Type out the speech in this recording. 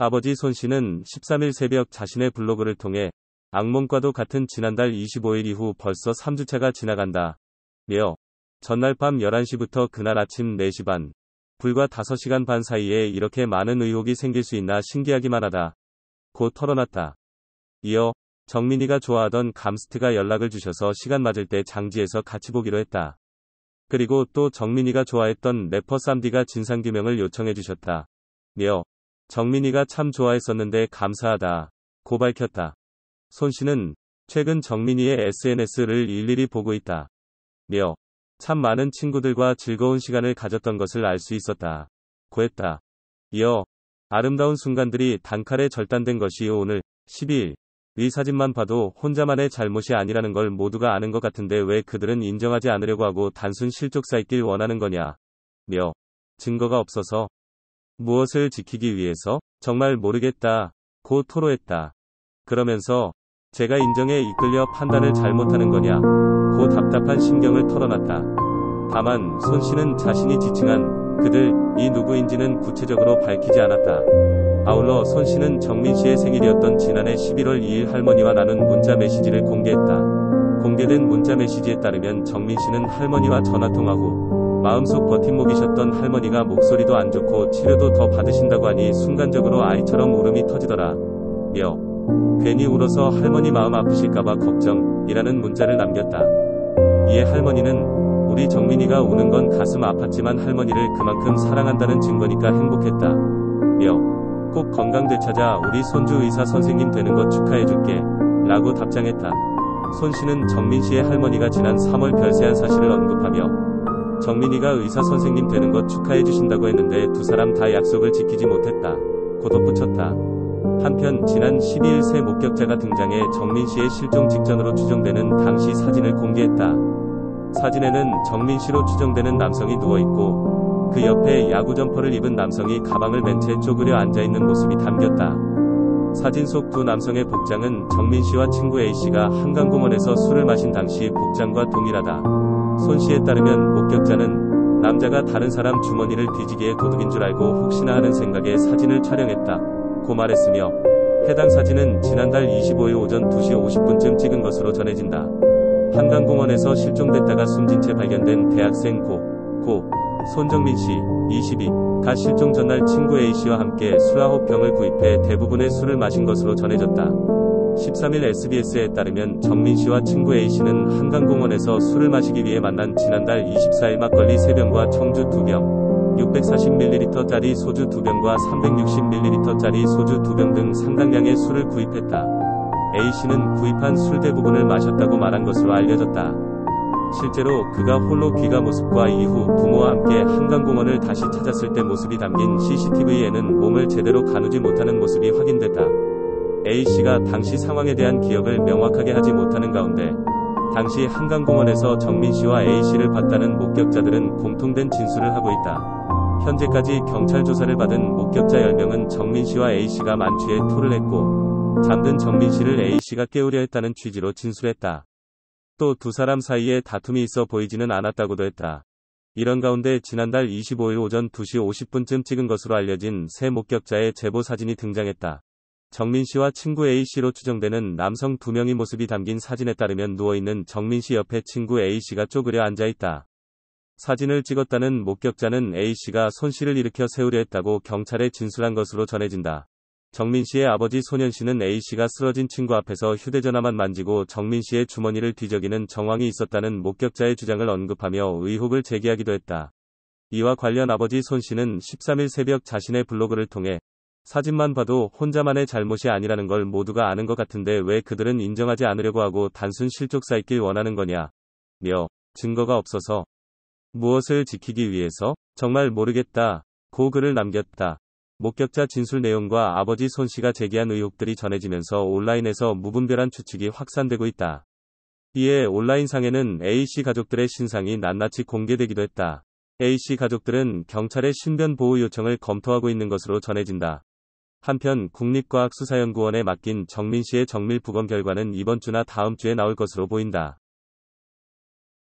아버지 손 씨는 13일 새벽 자신의 블로그를 통해 악몽과도 같은 지난달 25일 이후 벌써 3주차가 지나간다 며 전날 밤 11시부터 그날 아침 4시 반, 불과 5시간 반 사이에 이렇게 많은 의혹이 생길 수 있나 신기하기만 하다 고 털어놨다. 이어 정민이가 좋아하던 감스트가 연락을 주셔서 시간 맞을 때 장지에서 같이 보기로 했다. 그리고 또 정민이가 좋아했던 래퍼 쌈디가 진상규명을 요청해 주셨다 며 정민이가 참 좋아했었는데 감사하다 고 밝혔다. 손 씨는 최근 정민이의 SNS를 일일이 보고 있다 며 참 많은 친구들과 즐거운 시간을 가졌던 것을 알 수 있었다 고 했다. 이어 아름다운 순간들이 단칼에 절단된 것이 오늘 12일 이 사진만 봐도 혼자만의 잘못이 아니라는 걸 모두가 아는 것 같은데 왜 그들은 인정하지 않으려고 하고 단순 실족 쌓이길 원하는 거냐 며 증거가 없어서 무엇을 지키기 위해서 정말 모르겠다 고 토로했다. 그러면서 제가 인정에 이끌려 판단을 잘못하는 거냐 고 답답한 심경을 털어놨다. 다만 손 씨는 자신이 지칭한 그들이 누구인지는 구체적으로 밝히지 않았다. 아울러 손 씨는 정민 씨의 생일이었던 지난해 11월 2일 할머니와 나눈 문자 메시지를 공개했다. 공개된 문자 메시지에 따르면 정민 씨는 할머니와 전화통화 후 마음속 버팀목이셨던 할머니가 목소리도 안 좋고 치료도 더 받으신다고 하니 순간적으로 아이처럼 울음이 터지더라 며 괜히 울어서 할머니 마음 아프실까봐 걱정이라는 문자를 남겼다. 이에 할머니는 우리 정민이가 우는 건 가슴 아팠지만 할머니를 그만큼 사랑한다는 증거니까 행복했다 며 꼭 건강 되찾아 우리 손주 의사 선생님 되는 것 축하해줄게 라고 답장했다. 손 씨는 정민 씨의 할머니가 지난 3월 별세한 사실을 언급하며 정민이가 의사 선생님 되는 것 축하해주신다고 했는데 두 사람 다 약속을 지키지 못했다 고 덧붙였다. 한편 지난 12일 새 목격자가 등장해 정민 씨의 실종 직전으로 추정되는 당시 사진을 공개했다. 사진에는 정민 씨로 추정되는 남성이 누워있고 그 옆에 야구 점퍼를 입은 남성이 가방을 맨 채 쪼그려 앉아있는 모습이 담겼다. 사진 속 두 남성의 복장은 정민 씨와 친구 A씨가 한강공원에서 술을 마신 당시 복장과 동일하다. 손 씨에 따르면 목격자는 남자가 다른 사람 주머니를 뒤지기에 도둑인 줄 알고 혹시나 하는 생각에 사진을 촬영했다 고 말했으며 해당 사진은 지난달 25일 오전 2시 50분쯤 찍은 것으로 전해진다. 한강공원에서 실종됐다가 숨진 채 발견된 대학생 고 손정민 씨, 22가 실종 전날 친구 A씨와 함께 술 9병을 구입해 대부분의 술을 마신 것으로 전해졌다. 13일 SBS에 따르면 정민 씨와 친구 A씨는 한강공원에서 술을 마시기 위해 만난 지난달 24일 막걸리 3병과 청주 2병, 640ml짜리 소주 2병과 360ml짜리 소주 2병 등 상당량의 술을 구입했다. A씨는 구입한 술 대부분을 마셨다고 말한 것으로 알려졌다. 실제로 그가 홀로 귀가 모습과 이후 부모와 함께 한강공원을 다시 찾았을 때 모습이 담긴 CCTV에는 몸을 제대로 가누지 못하는 모습이 확인됐다. A씨가 당시 상황에 대한 기억을 명확하게 하지 못하는 가운데 당시 한강공원에서 정민 씨와 A씨를 봤다는 목격자들은 공통된 진술을 하고 있다. 현재까지 경찰 조사를 받은 목격자 10명은 정민 씨와 A씨가 만취해 토를 했고 잠든 정민 씨를 A씨가 깨우려 했다는 취지로 진술했다. 또 두 사람 사이에 다툼이 있어 보이지는 않았다고도 했다. 이런 가운데 지난달 25일 오전 2시 50분쯤 찍은 것으로 알려진 새 목격자의 제보 사진이 등장했다. 정민 씨와 친구 A씨로 추정되는 남성 2명의 모습이 담긴 사진에 따르면 누워있는 정민 씨 옆에 친구 A씨가 쪼그려 앉아있다. 사진을 찍었다는 목격자는 A씨가 손 씨를 일으켜 세우려 했다고 경찰에 진술한 것으로 전해진다. 정민 씨의 아버지 소년 씨는 A씨가 쓰러진 친구 앞에서 휴대전화만 만지고 정민 씨의 주머니를 뒤적이는 정황이 있었다는 목격자의 주장을 언급하며 의혹을 제기하기도 했다. 이와 관련 아버지 손 씨는 13일 새벽 자신의 블로그를 통해 사진만 봐도 혼자만의 잘못이 아니라는 걸 모두가 아는 것 같은데 왜 그들은 인정하지 않으려고 하고 단순 실족 쌓이길 원하는 거냐 며 증거가 없어서 무엇을 지키기 위해서 정말 모르겠다 고 글을 남겼다. 목격자 진술 내용과 아버지 손 씨가 제기한 의혹들이 전해지면서 온라인에서 무분별한 추측이 확산되고 있다. 이에 온라인상에는 A씨 가족들의 신상이 낱낱이 공개되기도 했다. A씨 가족들은 경찰의 신변 보호 요청을 검토하고 있는 것으로 전해진다. 한편 국립과학수사연구원에 맡긴 정민 씨의 정밀 부검 결과는 이번 주나 다음 주에 나올 것으로 보인다.